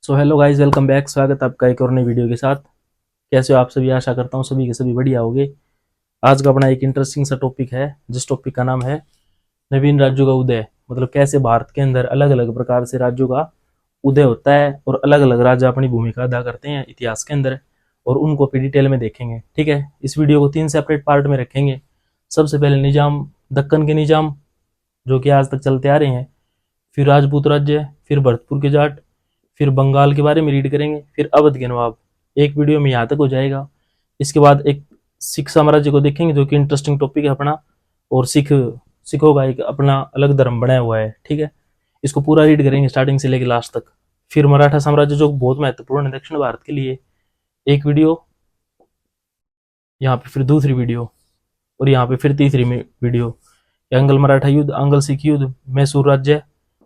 So hello guys, welcome back. स्वागत है आपका एक और नई वीडियो के साथ। कैसे हो आप सभी? आशा करता हूँ सभी के सभी बढ़िया होंगे। आज का अपना एक इंटरेस्टिंग सा टॉपिक है, जिस टॉपिक का नाम है नवीन राज्यों का उदय। मतलब कैसे भारत के अंदर अलग अलग प्रकार से राज्यों का उदय होता है और अलग अलग राज्य अपनी भूमिका अदा करते हैं इतिहास के अंदर, और उनको फिर डिटेल में देखेंगे। ठीक है, इस वीडियो को 3 सेपरेट पार्ट में रखेंगे। सबसे पहले निजाम, दक्कन के निजाम जो कि आज तक चलते आ रहे हैं, फिर राजपूत राज्य, फिर भरतपुर के जाट, फिर बंगाल के बारे में रीड करेंगे, फिर अवध के नवाब। एक वीडियो में यहाँ तक हो जाएगा। इसके बाद एक सिख साम्राज्य को देखेंगे जो कि इंटरेस्टिंग टॉपिक है अपना, और सिखों का एक अपना अलग धर्म बनाया हुआ है। ठीक है, इसको पूरा रीड करेंगे स्टार्टिंग से लेकर लास्ट तक। फिर मराठा साम्राज्य जो बहुत महत्वपूर्ण है दक्षिण भारत के लिए, एक वीडियो, यहाँ पे फिर दूसरी वीडियो, और यहाँ पे फिर तीसरी वीडियो। अंगल मराठा युद्ध, अंगल सिख युद्ध, मैसूर राज्य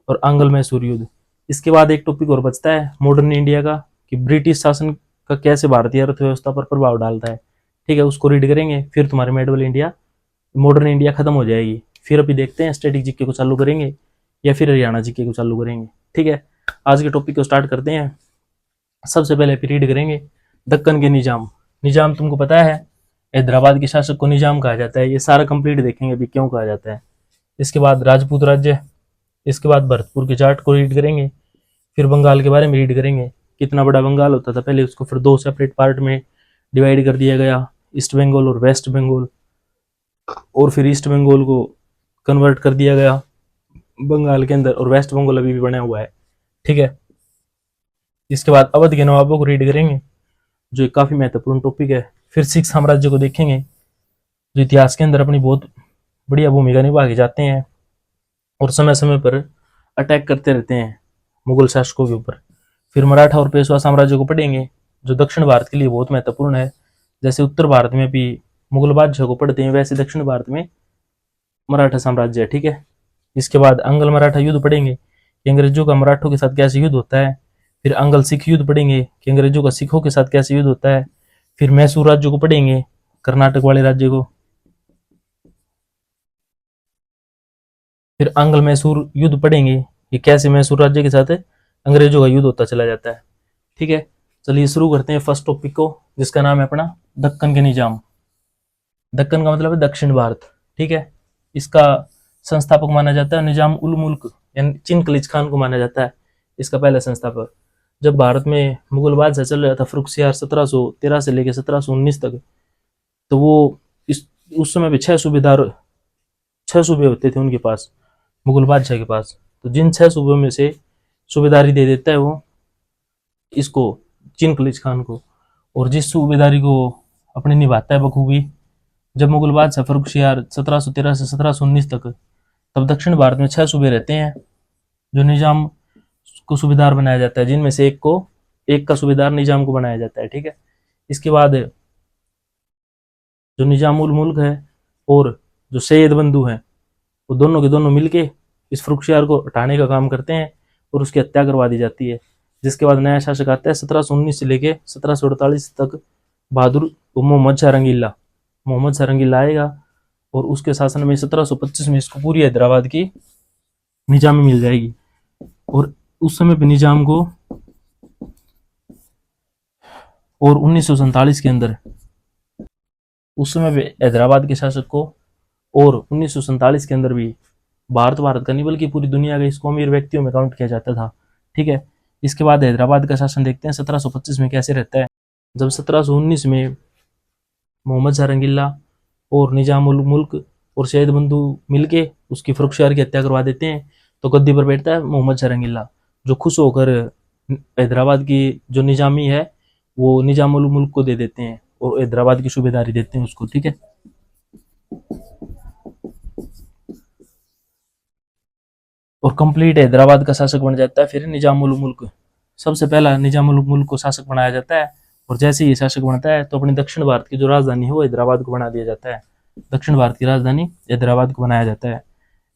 और अंगल मैसूर युद्ध। इसके बाद एक टॉपिक और बचता है मॉडर्न इंडिया का, कि ब्रिटिश शासन का कैसे भारतीय अर्थव्यवस्था पर प्रभाव डालता है। ठीक है, उसको रीड करेंगे। फिर तुम्हारे मेडवल इंडिया, मॉडर्न इंडिया खत्म हो जाएगी। फिर अभी देखते हैं स्टैटिक जीके को चालू करेंगे या फिर हरियाणा जीके को चालू करेंगे। ठीक है, आज के टॉपिक को स्टार्ट करते हैं। सबसे पहले फिर रीड करेंगे दक्कन के निजाम। निजाम तुमको पता है, हैदराबाद के शासक को निजाम कहा जाता है। ये सारा कंप्लीट देखेंगे अभी क्यों कहा जाता है। इसके बाद राजपूत राज्य, इसके बाद भरतपुर के जाट को रीड करेंगे। फिर बंगाल के बारे में रीड करेंगे, कितना बड़ा बंगाल होता था पहले, उसको फिर 2 सेपरेट पार्ट में डिवाइड कर दिया गया, ईस्ट बंगाल और वेस्ट बंगाल। और फिर ईस्ट बंगाल को कन्वर्ट कर दिया गया बंगाल के अंदर, और वेस्ट बंगाल अभी भी बना हुआ है। ठीक है, इसके बाद अवध के नवाबों को रीड करेंगे जो एक काफी महत्वपूर्ण टॉपिक है। फिर सिख साम्राज्य को देखेंगे जो इतिहास के अंदर अपनी बहुत बढ़िया भूमिका निभा के जाते हैं और समय समय पर अटैक करते रहते हैं मुगल शासकों के ऊपर। फिर मराठा और पेशवा साम्राज्य को पढ़ेंगे जो दक्षिण भारत के लिए बहुत महत्वपूर्ण है। जैसे उत्तर भारत में भी मुगल बादशाह को पढ़ते हैं, वैसे दक्षिण भारत में मराठा साम्राज्य है। ठीक है, इसके बाद अंगल मराठा युद्ध पढ़ेंगे कि अंग्रेजों का मराठों के साथ कैसे युद्ध होता है। फिर अंगल सिख युद्ध पढ़ेंगे कि अंग्रेजों का सिखों के साथ कैसे युद्ध होता है। फिर मैसूर राज्य को पढ़ेंगे, कर्नाटक वाले राज्य को। फिर अंगल मैसूर युद्ध पढ़ेंगे कि कैसे मैसूर राज्य के साथ अंग्रेजों का युद्ध होता चला जाता है। ठीक है, चलिए शुरू करते हैं फर्स्ट टॉपिक को, जिसका नाम है अपना दक्कन के निजाम। दक्कन का मतलब है दक्षिण भारत। ठीक है, इसका संस्थापक माना जाता है निजाम उल मुल्क, यानी चिनकलिज खान को माना जाता है इसका पहला संस्थापक। जब भारत में मुगल बादशाह चल रहा था फरुखसियार 1713 से लेकर 1719 तक, तो वो इस उस समय पे 6 सूबे होते थे उनके पास, मुगल बादशाह के पास। तो जिन 6 सूबों में से सूबेदारी दे देता है वो इसको, चिनकलिज खान को, और जिस सूबेदारी को अपने निभाता है बखूबी। जब मुगल बादशाह फर्रुखसियार 1713 से 1719 तक, तब दक्षिण भारत में 6 सूबे रहते हैं जो निजाम को सूबेदार बनाया जाता है, जिनमें से एक का सूबेदार निजाम को बनाया जाता है। ठीक है, इसके बाद जो निजाम उल मुल्क है और जो सैयद बंधु हैं, वो दोनों के दोनों मिलके इस फर्रुखसियार को हटाने का काम करते हैं और उसकी हत्या करवा दी जाती है। जिसके बाद नया शासक आता है 1719 से लेके 1748 तक, बहादुर मोहम्मद शाह रंगीला आएगा, और उसके शासन में 1725 में इसको पूरी हैदराबाद की निजामी मिल जाएगी। और उस समय पे निजाम को, और 1947 के अंदर उस समय पे हैदराबाद के शासक को, और 1947 के अंदर भी भारत का नहीं बल्कि पूरी दुनिया के इसको अमीर व्यक्तियों में काउंट किया जाता था। ठीक है, इसके बाद हैदराबाद का शासन देखते हैं 1725 में कैसे रहता है। जब 1719 में मोहम्मद शाह रंगीला और निजाम उल मुल्क और सैयद बंधु मिलके उसकी फर्रुखसियार की हत्या करवा देते हैं, तो गद्दी पर बैठता है मोहम्मद शाह रंगीला, जो खुश होकर हैदराबाद की जो निजामी है वो निजाम उल मुल्क को दे देते हैं और हैदराबाद की सूबेदारी देते हैं उसको। ठीक है, और कंप्लीट हैदराबाद का शासक बन जाता है फिर निजाम उल मुल्क। सबसे पहला निजाम उल मुल्क को शासक बनाया जाता है, और जैसे ही शासक बनता है तो अपनी दक्षिण भारत की जो राजधानी है वो हैदराबाद को बना दिया जाता है। दक्षिण भारत की राजधानी हैदराबाद को बनाया जाता है।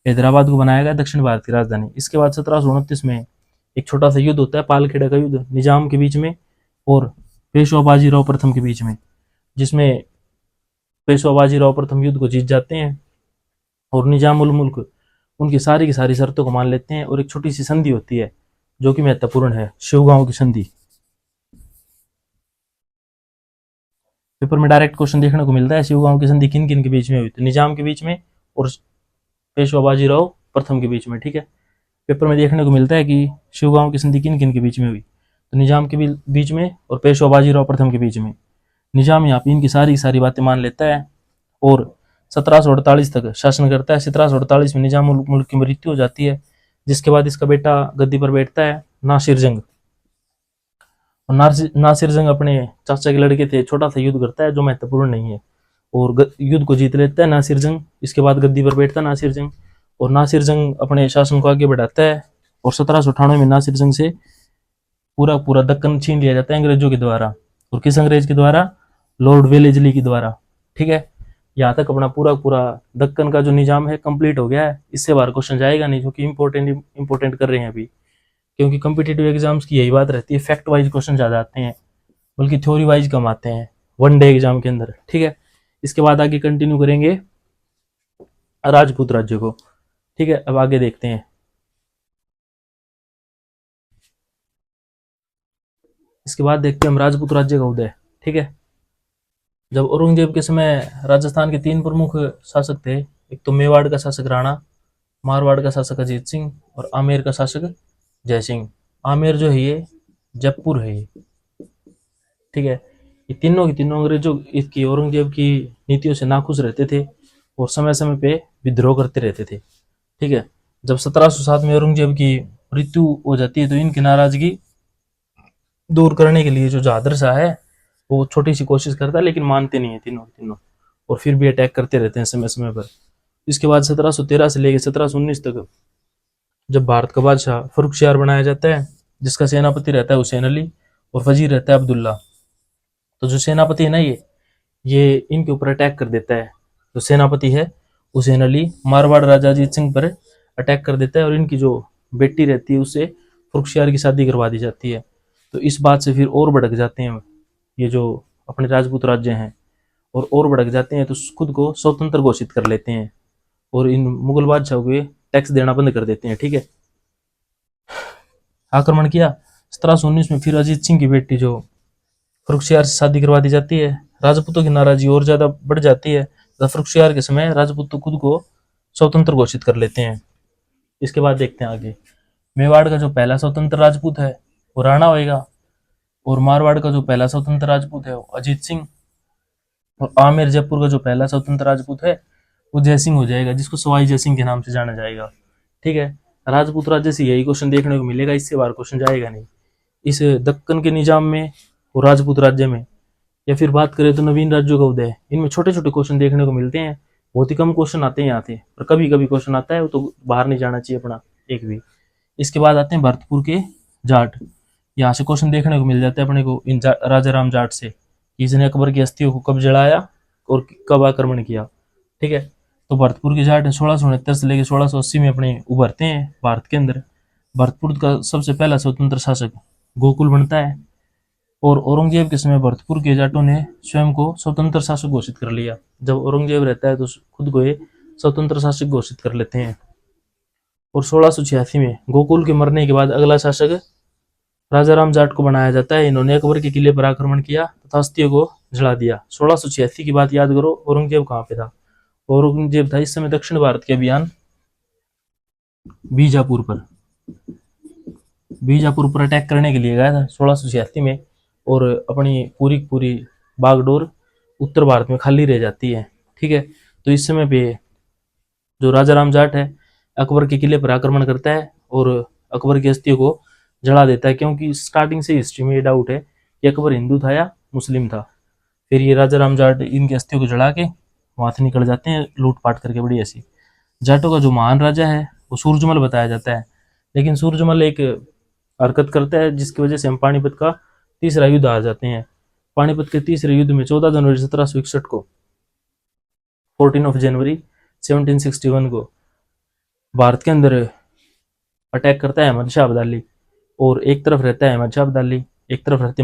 हैदराबाद को बनाया गया दक्षिण भारत की राजधानी। इसके बाद 1729 में एक छोटा सा युद्ध होता है, पालखेड़ा का युद्ध, निजाम के बीच में और पेशवा बाजीराव प्रथम के बीच में, जिसमें पेशवा बाजीराव प्रथम युद्ध को जीत जाते हैं और निजाम उल मुल्क उनकी सारी की सारी शर्तों को मान लेते हैं, और एक छोटी सी संधि होती है जो कि महत्वपूर्ण है, शिवगांव की संधि। पेपर में डायरेक्ट क्वेश्चन देखने को मिलता है, शिवगांव की संधि किन किन के बीच में हुई? तो निजाम के बीच में और पेशवा बाजीराव प्रथम के बीच में। ठीक है, पेपर में देखने को मिलता है कि शिवगांव की संधि किन किन के बीच में हुई, तो निजाम के बीच में और पेशवा बाजीराव प्रथम के बीच में। निजाम यहाँ पे इनकी सारी बातें मान लेता है और 1748 तक शासन करता है। 1748 में निजाम उल मुल्क की मृत्यु हो जाती है, जिसके बाद इसका बेटा गद्दी पर बैठता है, नासिर जंग। और नासिर जंग अपने चाचा के लड़के थे, छोटा सा युद्ध करता है जो महत्वपूर्ण नहीं है, और युद्ध को जीत लेता है नासिर जंग। इसके बाद गद्दी पर बैठता है नासिर जंग, और नासिर जंग अपने शासन को आगे बढ़ाता है। और 1798 में नासिर जंग से पूरा दक्कन छीन लिया जाता है अंग्रेजों के द्वारा। और किस अंग्रेज के द्वारा? लॉर्ड वेलेजली के द्वारा। ठीक है, यहाँ तक अपना पूरा दक्कन का जो निजाम है कंप्लीट हो गया है। इससे बाहर क्वेश्चन जाएगा नहीं, जो कि इंपॉर्टेंट कर रहे हैं अभी, क्योंकि कम्पिटिटिव एग्जाम्स की यही बात रहती है, फैक्ट वाइज क्वेश्चन ज्यादा आते हैं, बल्कि थ्योरी वाइज कम आते हैं वन डे एग्जाम के अंदर। ठीक है, इसके बाद आगे कंटिन्यू करेंगे राजपूत राज्य को। ठीक है, अब आगे देखते हैं। इसके बाद देखते हैं हम राजपूत राज्य का उदय। ठीक है, जब औरंगजेब के समय राजस्थान के 3 प्रमुख शासक थे, एक तो मेवाड़ का शासक राणा, मारवाड़ का शासक अजीत सिंह और आमेर का शासक जय सिंह। आमेर जो है ये जयपुर है ये। ठीक है, ये तीनों की तीनों अंग्रेजों इसकी औरंगजेब की नीतियों से नाखुश रहते थे और समय समय पे विद्रोह करते रहते थे। ठीक है, जब 1707 में औरंगजेब की मृत्यु हो जाती है, तो इनकी नाराजगी दूर करने के लिए जो जहादर शाह है वो छोटी सी कोशिश करता है, लेकिन मानते नहीं है तीनों, और फिर भी अटैक करते रहते हैं समय समय पर। इसके बाद 1713 से लेकर 1719 तक जब भारत का बादशाह फर्रुखशियार बनाया जाता है, जिसका सेनापति रहता है हुसैन अली और वजीर रहता है अब्दुल्ला। तो जो सेनापति है ना, ये इनके ऊपर अटैक कर देता है। जो सेनापति है हुसैन अली मारवाड़ राजा अजीत सिंह पर अटैक कर देता है, और इनकी जो बेटी रहती है उससे फर्रुखशियार की शादी करवा दी जाती है। तो इस बात से फिर और भड़क जाते हैं ये जो अपने राजपूत राज्य हैं, और भड़क जाते हैं, तो खुद को स्वतंत्र घोषित कर लेते हैं और इन मुगल बादशाह को टैक्स देना बंद कर देते हैं। ठीक है, आक्रमण किया 1719 में। फिर अजीत सिंह की बेटी जो फर्रुखशियार से शादी करवा दी जाती है। राजपूतों की नाराजगी और ज्यादा बढ़ जाती है। फर्रुखशियार के समय राजपूत तो खुद को स्वतंत्र घोषित कर लेते हैं। इसके बाद देखते हैं आगे। मेवाड़ का जो पहला स्वतंत्र राजपूत है वो राणा होएगा, और मारवाड़ का जो पहला स्वतंत्र राजपूत है वो अजीत सिंह, और आमेर जयपुर का जो पहला स्वतंत्र राजपूत है वो जयसिंह हो जाएगा, जिसको सवाई जयसिंह के नाम से जाना जाएगा। ठीक है, राजपूत राज्य से यही क्वेश्चन देखने को मिलेगा, इससे बाहर क्वेश्चन जाएगा नहीं इस दक्कन के निजाम में और राजपूत राज्य में। या फिर बात करें तो नवीन राज्यों का उदय, इनमें छोटे छोटे क्वेश्चन देखने को मिलते हैं, बहुत ही कम क्वेश्चन आते हैं यहाँ से, पर कभी कभी क्वेश्चन आता है, वो तो बाहर नहीं जाना चाहिए अपना एक भी। इसके बाद आते हैं भरतपुर के जाट। यहाँ से क्वेश्चन देखने को मिल जाता है अपने को इन राजा राम जाट से, कि इसने अकबर की अस्थियों को कब जलाया और कब आक्रमण किया। ठीक है, तो भरतपुर के जाट 1669 से लेकर 1680 में अपने उभरते हैं भारत के अंदर। भरतपुर का सबसे पहला स्वतंत्र शासक गोकुल बनता है, और औरंगजेब के समय भरतपुर के जाटों ने स्वयं को स्वतंत्र शासक घोषित कर लिया। जब औरंगजेब रहता है तो खुद को ये स्वतंत्र शासक घोषित कर लेते हैं। और 1686 में गोकुल के मरने के बाद अगला शासक राजा राम जाट को बनाया जाता है। इन्होंने अकबर के किले पर आक्रमण किया तथा अस्थियों को जला दिया। 1686 की बात याद करो, औरंगजेब कहाँ पे था? औरंगजेब था इस समय दक्षिण भारत के अभियान बीजापुर पर अटैक करने के लिए गया था 1686 में, और अपनी पूरी बागडोर उत्तर भारत में खाली रह जाती है। ठीक है, तो इस समय पे जो राजा राम जाट है अकबर के किले पर आक्रमण करता है और अकबर की अस्थियों को जला देता है, क्योंकि स्टार्टिंग से हिस्ट्री में ये डाउट है कि अकबर हिंदू था या मुस्लिम था। फिर ये राजा राम जाट इनकी अस्थियों को जला के वहां से निकल जाते हैं लूटपाट करके बढ़िया सी। जाटों का जो महान राजा है वो सूरजमल बताया जाता है, लेकिन सूरजमल एक हरकत करता है जिसकी वजह से हम पानीपत का तीसरा युद्ध हार जाते हैं। पानीपत के तीसरे युद्ध में 14 जनवरी 1761 को 14 ऑफ जनवरी 1761 को भारत के अंदर अटैक करता है अहमद शाह अब्दाली, और एक तरफ रहता है अहमद शाह अब्दाली, एक तरफ रहते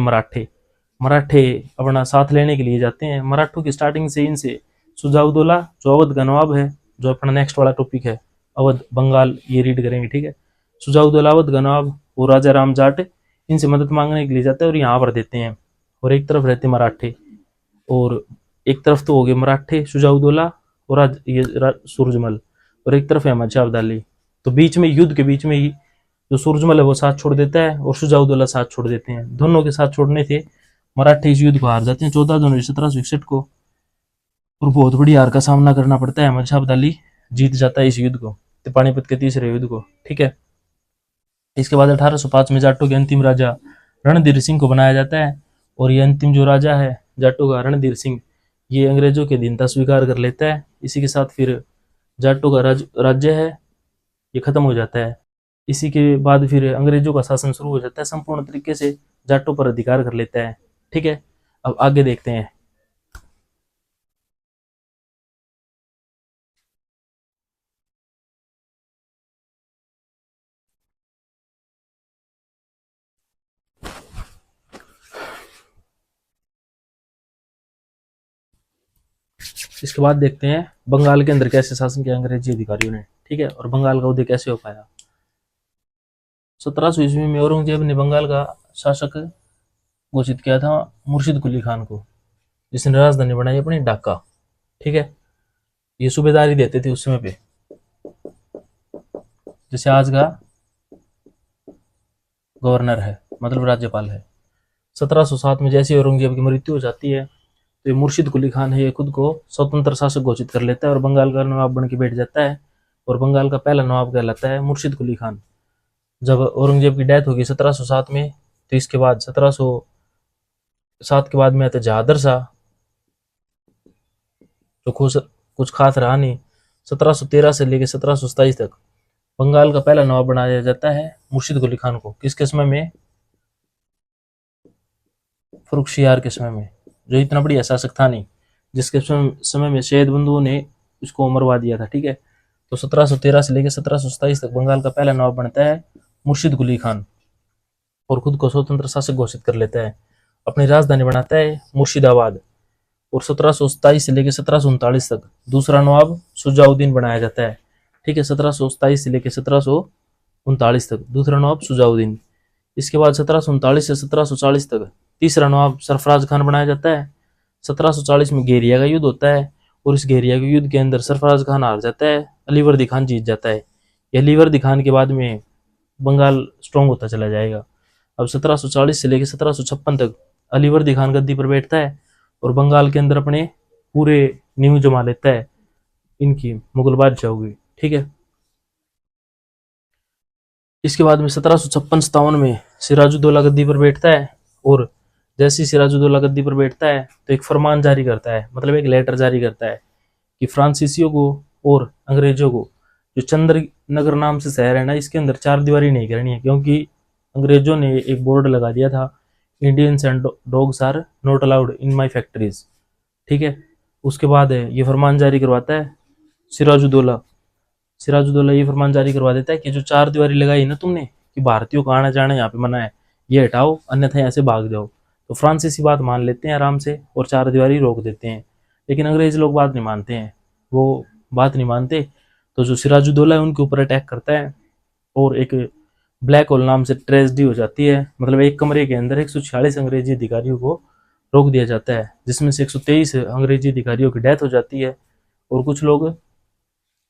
मराठे अपना साथ लेने के लिए जाते हैं। मराठों की स्टार्टिंग से इनसे सुजाउद्दौला जो अवध का नवाब है, जो अपना नेक्स्ट वाला टॉपिक है अवध बंगाल, ये रीड करेंगे। ठीक है, सुजाउद्दौला अवध का नवाब वो राजा राम जाट इनसे मदद मांगने के लिए जाते हैं और यहाँ पर देते हैं। और एक तरफ रहते मराठे, और एक तरफ तो हो गए मराठे शुजाउद्दौला और सूरजमल, और एक तरफ है अहमद शाह अब्दाली। तो बीच में युद्ध के बीच में ही जो सूरजमल है वो साथ छोड़ देता है और शुजाउद्दौला साथ छोड़ देते हैं। दोनों के साथ छोड़ने से मराठे इस युद्ध को हार जाते हैं 14 जनवरी 1761 को, और बहुत बड़ी हार का सामना करना पड़ता है। अहमद शाह अब्दाली जीत जाता है इस युद्ध को, तो पानीपत के तीसरे युद्ध को। ठीक है, इसके बाद 1805 में जाटों के अंतिम राजा रणधीर सिंह को बनाया जाता है, और ये अंतिम जो राजा है जाटों का रणधीर सिंह, ये अंग्रेजों के अधीनता स्वीकार कर लेता है। इसी के साथ फिर जाटों का राज्य है ये खत्म हो जाता है। इसी के बाद फिर अंग्रेजों का शासन शुरू हो जाता है, संपूर्ण तरीके से जाटों पर अधिकार कर लेता है। ठीक है, अब आगे देखते हैं। इसके बाद देखते हैं बंगाल के अंदर कैसे शासन किया अंग्रेजी अधिकारियों ने। ठीक है, और बंगाल का उदय कैसे हो पाया। 1700 ईस्वी में औरंगजेब ने बंगाल का शासक घोषित किया था मुर्शिद कुली खान को, जिसने राजधानी बनाई अपनी ढाका। ठीक है, ये सूबेदारी देते थे उस समय पे, जैसे आज का गवर्नर है, मतलब राज्यपाल है। 1707 में जैसे औरंगजेब की मृत्यु हो जाती है तो ये मुर्शिद कुली खान है, ये खुद को स्वतंत्र शासक घोषित कर लेता है और बंगाल का नवाब बन के बैठ जाता है, और बंगाल का पहला नवाब कहलाता है मुर्शिद कुली खान। जब औरंगजेब की डेथ होगी 1707 में, तो इसके बाद 1707 के बाद में आता जहादर शाह, जो कुछ खास रहा नहीं। 1713 से लेकर 1727 तक बंगाल का पहला नवाब बनाया जाता है मुर्शिद कुली खान को। किसके समय में? फर्रुखसियार के समय में, जो इतना बढ़िया शासक था नहीं, जिसके समय में शहीद बंधुओं ने उसको मरवा दिया था। ठीक है, तो 1713 से लेकर 1727 तक बंगाल का पहला नवाब बनता है मुर्शिद कुली खान, और खुद को स्वतंत्र शासक घोषित कर लेता है। अपनी राजधानी बनाता है मुर्शिदाबाद, और 1727 से लेकर 1739 तक दूसरा नवाब शुजाउद्दीन बनाया जाता है। ठीक है, 1727 से लेकर 1739 तक दूसरा नवाब शुजाउद्दीन। इसके बाद 1739 से 1740 तक तीसरा नवाब सरफराज खान बनाया जाता है। 1740 में घेरिया का युद्ध होता है, और इस घेरिया के युद्ध के अंदर सरफराज खान हार जाता है, अलीवर्दी खान जीत जाता है। यह अलीवर्दी खान के बाद में बंगाल स्ट्रॉन्ग होता चला जाएगा। अब 1740 से लेकर 1756 तक अलीवर्दी खान गद्दी पर बैठता है और बंगाल के अंदर अपने पूरे नींव जमा लेता है इनकी मुगल बादशाहों की। ठीक है, इसके बाद में 1756-57 में सिराजुद्दौला गद्दी पर बैठता है, और जैसे ही सिराजुद्दौला गद्दी पर बैठता है तो एक फरमान जारी करता है, मतलब एक लेटर जारी करता है कि फ्रांसीसियों को और अंग्रेजों को जो चंद्र नगर नाम से शहर है ना, इसके अंदर चार दीवारी नहीं करनी है, क्योंकि अंग्रेजों ने एक बोर्ड लगा दिया था, Indians and dogs are not allowed in my factories. ठीक है, उसके बाद ये फरमान जारी करवाता है सिराजुद्दौला। सिराजुद्दौला ये फरमान जारी करवा देता है कि जो चार दीवारी लगाई ना तुमने कि भारतीयों का आना जाना यहाँ पे मना है, ये हटाओ, अन्यथा यहाँ से भाग जाओ। तो फ्रांसीसी बात मान लेते हैं आराम से और चार दीवारी रोक देते हैं, लेकिन अंग्रेज लोग बात नहीं मानते हैं, वो बात नहीं मानते। तो जो सिराजुद्दौला है उनके ऊपर अटैक करता है, और एक ब्लैक होल नाम से ट्रेजेडी हो जाती है, मतलब एक कमरे के अंदर 146 अंग्रेजी अधिकारियों को रोक दिया जाता है, जिसमें से 123 अंग्रेजी अधिकारियों की डेथ हो जाती है, और कुछ लोग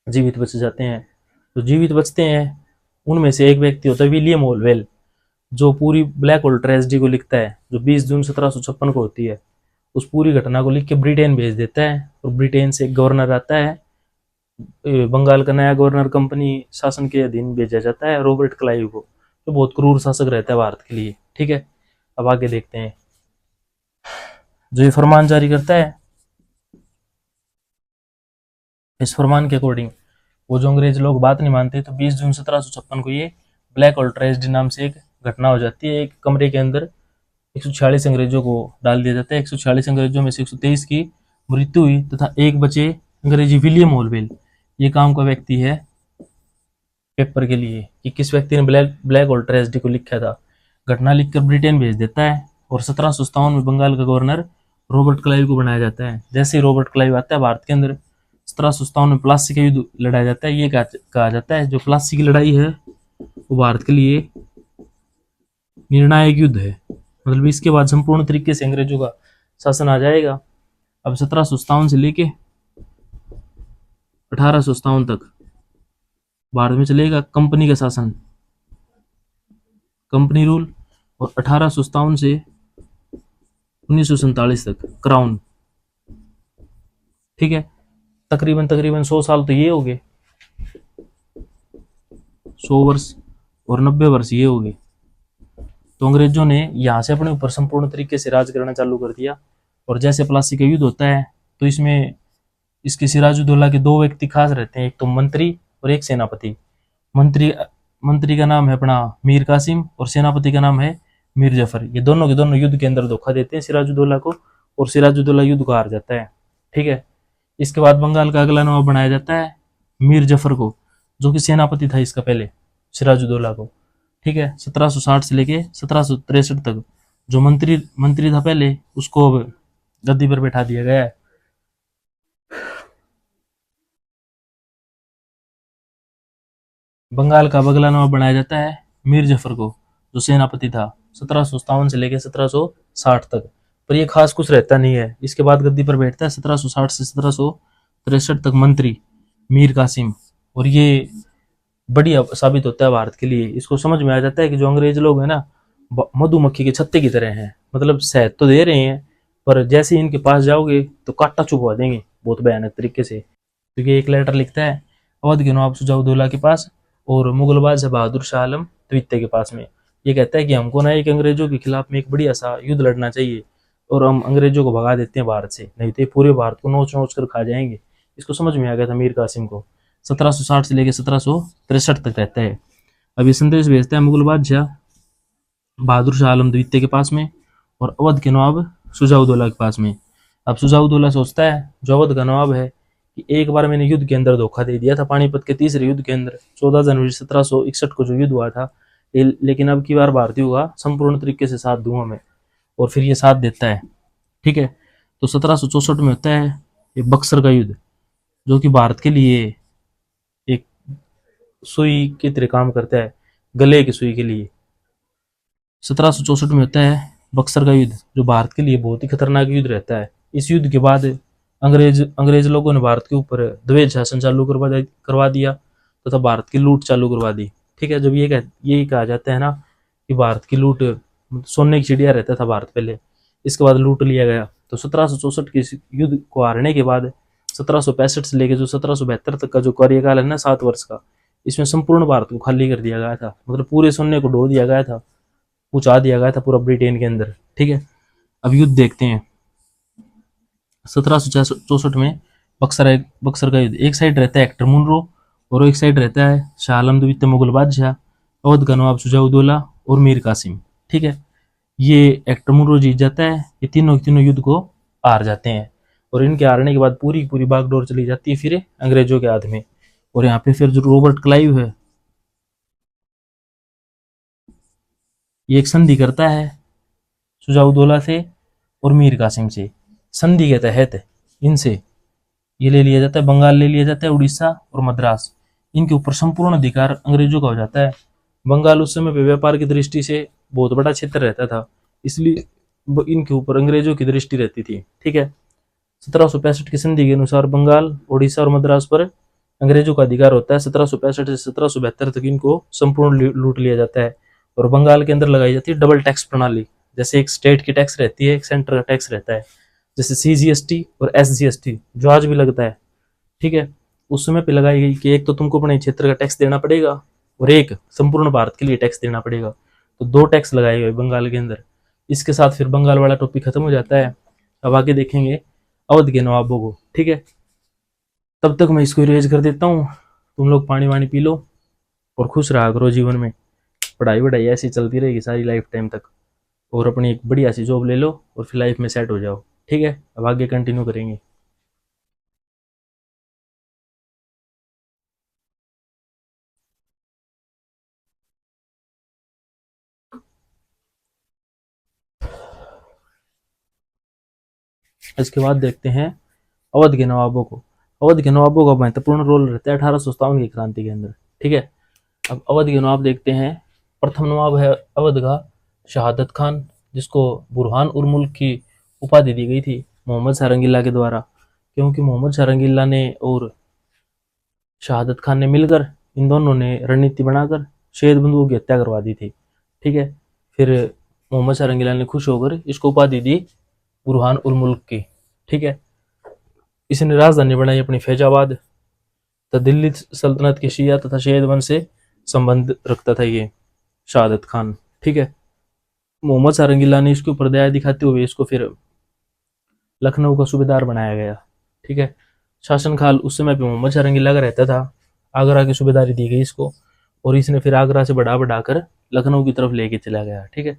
जीवित बच जाते हैं। तो जीवित बचते हैं उनमें से एक व्यक्ति होता है विलियम ओलवेल, जो पूरी ब्लैक होल ट्रेजेडी को लिखता है, जो 20 जून 1756 को होती है। उस पूरी घटना को लिख के ब्रिटेन भेज देता है, और ब्रिटेन से एक गवर्नर आता है, बंगाल का नया गवर्नर कंपनी शासन के अधीन भेजा जाता है रॉबर्ट क्लाइव को, जो बहुत क्रूर शासक रहता है भारत के लिए। ठीक है, अब आगे देखते हैं। जो ये फरमान जारी करता है, इस फरमान के अकॉर्डिंग वो जो अंग्रेज लोग बात नहीं मानते, तो 20 जून 1756 को ये ब्लैक होल ट्रेजेडी नाम से एक घटना हो जाती है। एक कमरे के अंदर 146 अंग्रेजों को डाल दिया जाता है। 146 अंग्रेजों में से 123 की मृत्यु हुई तथा एक बचे अंग्रेजी विलियम ओलवेल। ये काम का व्यक्ति है पेपर के लिए कि किस व्यक्ति ने ब्लैक होल ट्रेजेडी को लिखा था। घटना लिखकर ब्रिटेन भेज देता है, और 1757 में बंगाल का गवर्नर रॉबर्ट क्लाइव को बनाया जाता है। जैसे ही रॉबर्ट क्लाइव आता है भारत के अंदर, 1757 में प्लासी का युद्ध लड़ाया जाता है। ये कहा जाता है जो प्लासी की लड़ाई है वो भारत के लिए निर्णायक युद्ध है, मतलब इसके बाद संपूर्ण तरीके से अंग्रेजों का शासन आ जाएगा। अब 1757 से लेके 1857 तक भारत में चलेगा कंपनी का शासन, कंपनी रूल। और 1857 से 1947 तक क्राउन। ठीक है, तकरीबन तकरीबन 100 साल तो ये हो गए, 100 वर्ष, और 90 वर्ष ये हो गए। तो अंग्रेजों ने यहाँ से अपने ऊपर संपूर्ण तरीके से राज करना चालू कर दिया। और जैसे प्लासी का युद्ध होता है तो इसमें इसके सिराजुद्दौला के दो व्यक्ति खास रहते हैं, एक तो मंत्री और एक सेनापति। मंत्री मंत्री का नाम है अपना मीर कासिम और सेनापति का नाम है मीर जफर। ये दोनों के दोनों युद्ध के अंदर धोखा देते हैं सिराजुद्दौला को, और सिराजुद्दौला युद्ध को हार जाता है। ठीक है, इसके बाद बंगाल का अगला नवाब बनाया जाता है मीर जफर को, जो कि सेनापति था इसका पहले सिराजुद्दौला को। ठीक है, 1760 से लेके 1763 तक जो मंत्री मंत्री था पहले, उसको अब गद्दी पर बैठा दिया गया है। बंगाल का अगला नवाब बनाया जाता है मीर जफर को, जो सेनापति था 1757 से लेकर 1760 तक। पर ये खास कुछ रहता नहीं है। इसके बाद गद्दी पर बैठता है 1760 से 1763 तक मंत्री मीर कासिम, और ये बढ़िया साबित होता है भारत के लिए। इसको समझ में आ जाता है कि जो अंग्रेज लोग हैं ना, मधुमक्खी के छत्ते की तरह हैं, मतलब शहद तो दे रहे हैं, पर जैसे ही इनके पास जाओगे तो कांटा चुभवा देंगे बहुत भयानक तरीके से। क्योंकि एक लेटर लिखता है अवध के नवाब शुजाउद्दौला के पास और मुगल बादशाह बहादुर शाह आलम द्वितीय के पास में। ये कहता है कि हमको ना एक अंग्रेजों के खिलाफ में एक बढ़िया सा युद्ध लड़ना चाहिए, और हम अंग्रेजों को भगा देते हैं भारत से, नहीं तो पूरे भारत को नोच नोच कर खा जाएंगे। इसको समझ में आ गया था मीर कासिम को। 1760 से लेकर 1763 तक रहता है। अब ये संदेश भेजता है मुगल बादशाह बहादुर शाह आलम द्वितीय के पास में और अवध के नवाब शुजाउद्दौला के पास में। अब शुजाउद्दौला सोचता है जो अवध का नवाब है कि एक बार मैंने युद्ध के अंदर धोखा दे दिया था, पानीपत के तीसरे युद्ध के अंदर 14 जनवरी 1761 को जो युद्ध हुआ था, लेकिन अब की बार भारतीयों का संपूर्ण तरीके से साथ दूंगा मैं, और फिर ये साथ देता है। ठीक है, तो 1764 में होता है ये बक्सर का युद्ध, जो कि भारत के लिए एक सुई की तरह काम करता है, गले की सुई के लिए। 1764 में होता है बक्सर का युद्ध, जो भारत के लिए बहुत ही खतरनाक युद्ध रहता है। इस युद्ध के बाद अंग्रेज लोगों ने भारत के ऊपर द्वैध शासन चालू करवा दिया तथा भारत की लूट चालू करवा दी। ठीक है, जब यही कहा जाता है ना कि भारत की लूट, सोने की चिड़िया रहता था भारत पहले, इसके बाद लूट लिया गया। तो 1764 के युद्ध को हारने के बाद 1765 से लेकर जो 1772 तक का जो कार्यकाल है ना, 7 वर्ष का, इसमें संपूर्ण भारत को खाली कर दिया गया था, मतलब पूरे सोने को ढो दिया गया था, पहुंचा दिया गया था पूरा ब्रिटेन के अंदर। ठीक है, अब युद्ध देखते हैं 1764 में बक्सर का युद्ध। एक साइड रहता है एक्टर मुनरो और एक साइड रहता है शाह आलम द्वितीय मुगल बादशाह, अवध का नवाब शुजाउद्दौला और मीर कासिम। ठीक है, ये एक्टर मुनरो जीत जाता है, ये तीनों के तीनों युद्ध को हार जाते हैं, और इनके हारने के बाद पूरी पूरी बागडोर चली जाती है फिर अंग्रेजों के हाथ में। और यहाँ पे फिर जो रॉबर्ट क्लाइव है, ये एक संधि करता है शुजाउद्दौला से और मीर कासिम से। संधि के तहत इनसे ये ले लिया जाता है, बंगाल ले लिया जाता है, उड़ीसा और मद्रास, इनके ऊपर संपूर्ण अधिकार अंग्रेजों का हो जाता है। बंगाल उस समय पे व्यापार की दृष्टि से बहुत बड़ा क्षेत्र रहता था, इसलिए इनके ऊपर अंग्रेजों की दृष्टि रहती थी। ठीक है, 1765 की संधि के अनुसार बंगाल, उड़ीसा और मद्रास पर अंग्रेजों का अधिकार होता है। 1765 से 1772 तक इनको संपूर्ण लूट लिया जाता है, और बंगाल के अंदर लगाई जाती है डबल टैक्स प्रणाली। जैसे एक स्टेट की टैक्स रहती है, एक सेंटर का टैक्स रहता है, जैसे CGST और SGST जो आज भी लगता है। ठीक है, उस समय पे लगाई गई कि एक तो तुमको अपने क्षेत्र का टैक्स देना पड़ेगा और एक संपूर्ण भारत के लिए टैक्स देना पड़ेगा। तो 2 टैक्स लगाए गए बंगाल के अंदर। इसके साथ फिर बंगाल वाला टॉपिक खत्म हो जाता है। अब आगे देखेंगे अवध के नवाबों को। ठीक है, तब तक मैं इसको इरेज कर देता हूँ, तुम लोग पानी वानी पी लो और खुश रहा करो जीवन में। पढ़ाई वढ़ाई ऐसी चलती रहेगी सारी लाइफ टाइम तक, और अपनी एक बढ़िया सी जॉब ले लो और फिर लाइफ में सेट हो जाओ। ठीक है, अब आगे कंटिन्यू करेंगे। इसके बाद देखते हैं अवध के नवाबों को। अवध के नवाबों का महत्वपूर्ण रोल रहता है 1857 की क्रांति के अंदर। ठीक है, अब अवध के नवाब देखते हैं। प्रथम नवाब है अवध का शहादत खान, जिसको बुरहान उल मुल्क की उपाधि दी गई थी मोहम्मद सारंगीला के द्वारा, क्योंकि मोहम्मद सारंगीला ने और शहादत खान ने मिलकर इन दोनों ने रणनीति बनाकर शहीद बंधुओं की हत्या करवा दी थी। ठीक है, फिर मोहम्मद सारंगीला ने खुश होकर इसको उपाधि दी बुरहान उल मुल्क की। ठीक है, इसने राजधानी बनाई अपनी फैजाबाद। तो दिल्ली सल्तनत के शिया तथा शहीद वंश से संबंध रखता था ये शहादत खान। ठीक है, मोहम्मद सारंगीला ने इसके ऊपर दया दिखाते हुए इसको फिर लखनऊ का सूबेदार बनाया गया। ठीक है, शासनकाल उस समय पे मोहम्मद सारंगीला का रहता था, आगरा की सूबेदारी दी गई इसको, और इसने फिर आगरा से बढ़ा बढ़ा कर लखनऊ की तरफ लेके चला गया। ठीक है,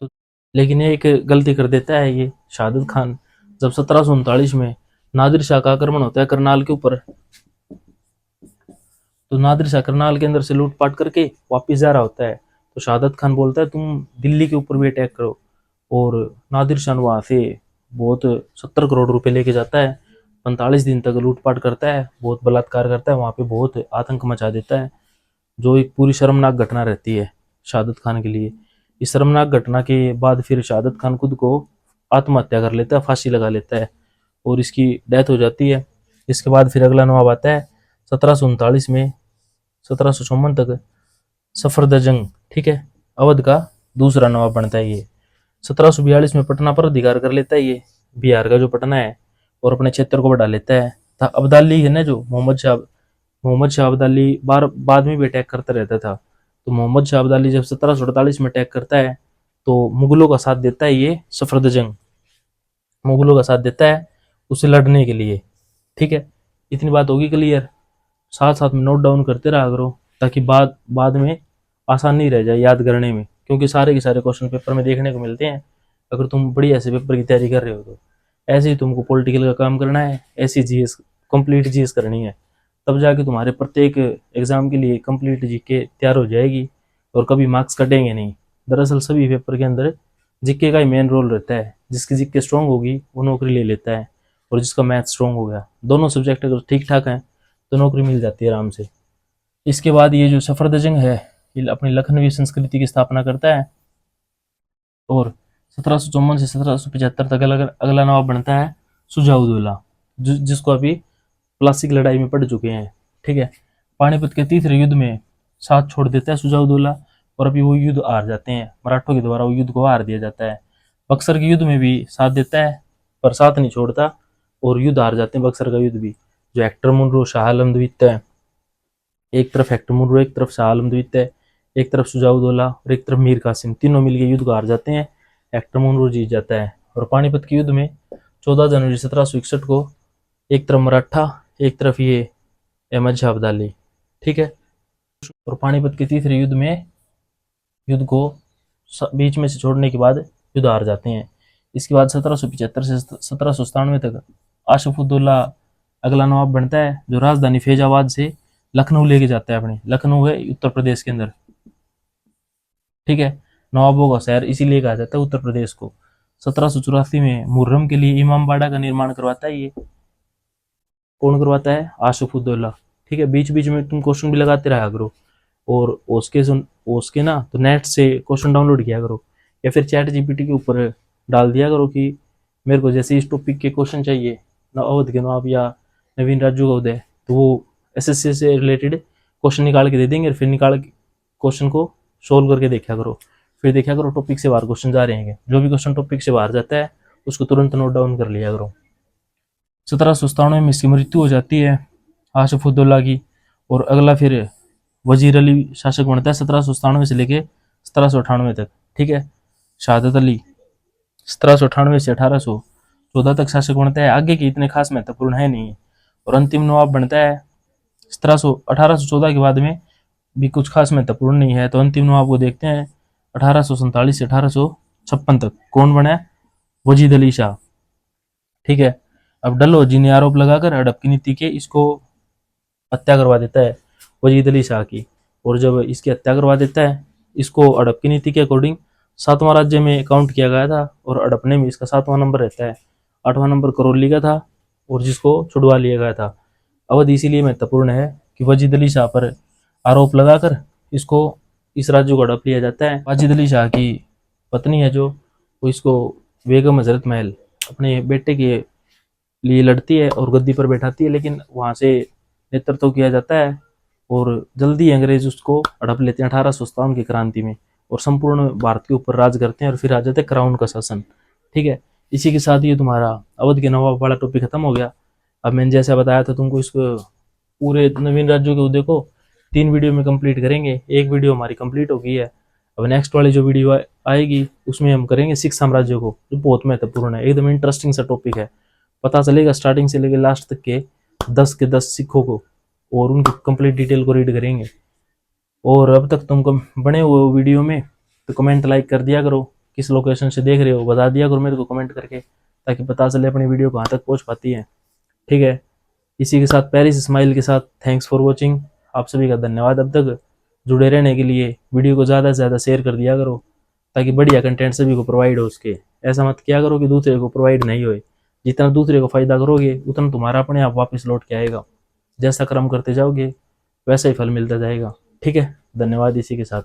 तो लेकिन ये एक गलती कर देता है ये शहादत खान, जब 1739 में नादिर शाह का आक्रमण होता है करनाल के ऊपर, तो नादिर शाह करनाल के अंदर से लूटपाट करके वापिस जा रहा होता है, तो शहादत खान बोलता है तुम दिल्ली के ऊपर भी अटैक करो, और नादिर शाह वहां से बहुत 70 करोड़ रुपए लेके जाता है, 45 दिन तक लूटपाट करता है, बहुत बलात्कार करता है, वहां पे बहुत आतंक मचा देता है, जो एक पूरी शर्मनाक घटना रहती है शहादत खान के लिए। इस शर्मनाक घटना के बाद फिर शहादत खान खुद को आत्महत्या कर लेता है, फांसी लगा लेता है, और इसकी डेथ हो जाती है। इसके बाद फिर अगला नवाब आता है 1739 में, 1754 तक सफदरजंग। ठीक है, अवध का दूसरा नवाब बनता है ये। 1742 में पटना पर अधिकार कर लेता है ये, बिहार का जो पटना है, और अपने क्षेत्र को बढ़ा लेता है। अब्दाली है ना जो मोहम्मद शाह अब्दाली बाद में भी अटैक करता रहता था, तो मोहम्मद शाह अब्दाली जब 1748 में अटैक करता है तो मुगलों का साथ देता है ये सफदरजंग, मुगलों का साथ देता है उसे लड़ने के लिए। ठीक है, इतनी बात होगी क्लियर। साथ साथ में नोट डाउन करते रहा करो, ताकि बाद में आसानी रह जाए याद करने में, क्योंकि सारे के सारे क्वेश्चन पेपर में देखने को मिलते हैं। अगर तुम बढ़िया से पेपर की तैयारी कर रहे हो तो ऐसे ही तुमको पॉलिटिकल का काम करना है, ऐसी जीएस कंप्लीट जीएस करनी है, तब जाके तुम्हारे प्रत्येक एग्जाम के लिए कंप्लीट जीके तैयार हो जाएगी, और कभी मार्क्स कटेंगे नहीं। दरअसल सभी पेपर के अंदर जीके का ही मेन रोल रहता है, जिसकी जीके स्ट्रांग होगी वो नौकरी ले लेता है, और जिसका मैथ स्ट्रांग हो गया, दोनों सब्जेक्ट अगर ठीक ठाक हैं तो नौकरी मिल जाती है आराम से। इसके बाद ये जो सफदरजंग है ये अपनी लखनवी संस्कृति की स्थापना करता है, और 1754 से 1775 तक अगला नवाब बनता है सुजाउद्दौला, जिसको अभी प्लासी की लड़ाई में पड़ चुके हैं। ठीक है, पानीपत के तीसरे युद्ध में साथ छोड़ देता है सुजाउद्दौला, और अभी वो युद्ध हार जाते हैं, मराठों के द्वारा वो युद्ध को हार दिया जाता है। बक्सर के युद्ध में भी साथ देता है, पर साथ नहीं छोड़ता, और युद्ध हार जाते हैं बक्सर का युद्ध भी। जो हेक्टर मुनरो शाह आलम द्वितीय है, एक तरफ हेक्टर मुनरो, एक तरफ शाह आलम द्वितीय, एक तरफ सुजाउद्दौला और एक तरफ मीर कासिम, तीनों मिलकर युद्ध को हार जाते हैं। हेक्टर मुनरो जीत जाता है, और पानीपत के युद्ध में 14 जनवरी 1761 को एक तरफ मराठा, एक तरफ ये अहमद शाह अब्दाली। ठीक है, और पानीपत के तीसरे युद्ध में युद्ध को बीच में से छोड़ने के बाद युद्ध हार जाते हैं। इसके बाद 1775 से 1797 तक आशफुद्दौला अगला नवाब बनता है, जो राजधानी फैजाबाद से लखनऊ लेके जाता है अपने। लखनऊ है उत्तर प्रदेश के अंदर। ठीक है, नवाबों का शहर इसीलिए कहा जाता है उत्तर प्रदेश को। 1784 में मुहर्रम के लिए इमामबाड़ा का निर्माण करवाता है ये। कौन करवाता है? आशफुद्दौला। ठीक है, बीच बीच में तुम क्वेश्चन भी लगाते रहा करो, और उसके ना तो नेट से क्वेश्चन डाउनलोड किया करो, या फिर चैट जीपीटी के ऊपर डाल दिया करो कि मेरे को जैसे इस टॉपिक के क्वेश्चन चाहिए ना, अवध के नवाब या नवीन राज्य का उदय, तो वो एसएससी से रिलेटेड क्वेश्चन निकाल के दे देंगे, और फिर निकाल के क्वेश्चन को सोल्व करके देखा करो, फिर देखा करो टॉपिक से बाहर क्वेश्चन जा रहे हैं। जो भी क्वेश्चन टॉपिक से बाहर जाता है उसको तुरंत नोट डाउन कर लिया करो। 1797 में इसकी मृत्यु हो जाती है आशफुद्दौला की, और अगला फिर वजीर अली शासक बनता है 1797 से लेके 1798 तक। ठीक है, शहादत अली 1798 से 1814 तक शासक बनता है। आगे के इतने खास महत्वपूर्ण है नहीं, और अंतिम नवाब बनता है 1814 के बाद में भी कुछ खास महत्वपूर्ण नहीं है। तो अंतिम नवाब को देखते हैं 1847 से 1856 तक। कौन बना है? वजीद अली शाह। ठीक है, अब डलहौजी ने आरोप लगाकर हड़प की नीति के इसको हत्या करवा देता है वजीद अली शाह की, और जब इसकी हत्या करवा देता है, इसको हड़प की नीति के अकॉर्डिंग 7वां राज्य में काउंट किया गया था, और हड़पने में इसका 7वां नंबर रहता है। 8वां नंबर करौली का था, और जिसको छुड़वा लिया गया था। अवध इसीलिए महत्वपूर्ण है कि वजीद अली शाह पर आरोप लगाकर इसको इस राज्य को हड़प लिया जाता है। वाजिद अली शाह की पत्नी है जो, वो इसको बेगम हजरत महल अपने बेटे के लिए लड़ती है और गद्दी पर बैठाती है, लेकिन वहां से नेतृत्व किया जाता है और जल्दी अंग्रेज उसको हड़प लेते हैं 1857 की क्रांति में, और संपूर्ण भारत के ऊपर राज करते हैं और फिर आ जाते हैं क्राउन का शासन। ठीक है, इसी के साथ ये तुम्हारा अवध के नवाब वाला टॉपिक खत्म हो गया। अब मैंने जैसा बताया था तुमको, इसको पूरे नवीन राज्यों के उदय को 3 वीडियो में कंप्लीट करेंगे। एक वीडियो हमारी कंप्लीट हो गई है, अब नेक्स्ट वाली जो वीडियो आएगी उसमें हम करेंगे 6 साम्राज्यों को, जो बहुत महत्वपूर्ण है, एकदम इंटरेस्टिंग सा टॉपिक है। पता चलेगा स्टार्टिंग से लेकर लास्ट तक के 10 के 10 सिखों को, और उनकी कंप्लीट डिटेल को रीड करेंगे। और अब तक तुमको बने हुए हो वीडियो में तो कमेंट लाइक कर दिया करो, किस लोकेशन से देख रहे हो बता दिया करो मेरे को कमेंट करके, ताकि पता चले अपनी वीडियो कहाँ तक पहुँच पाती है। ठीक है, इसी के साथ पेरिस स्माइल के साथ थैंक्स फॉर वॉचिंग, आप सभी का धन्यवाद अब तक जुड़े रहने के लिए। वीडियो को ज़्यादा से ज़्यादा शेयर कर दिया करो ताकि बढ़िया कंटेंट सभी को प्रोवाइड हो उसके। ऐसा मत किया करो कि दूसरे को प्रोवाइड नहीं होए, जितना दूसरे को फायदा करोगे उतना तुम्हारा अपने आप वापस लौट के आएगा। जैसा कर्म करते जाओगे वैसा ही फल मिलता जाएगा। ठीक है, धन्यवाद इसी के साथ।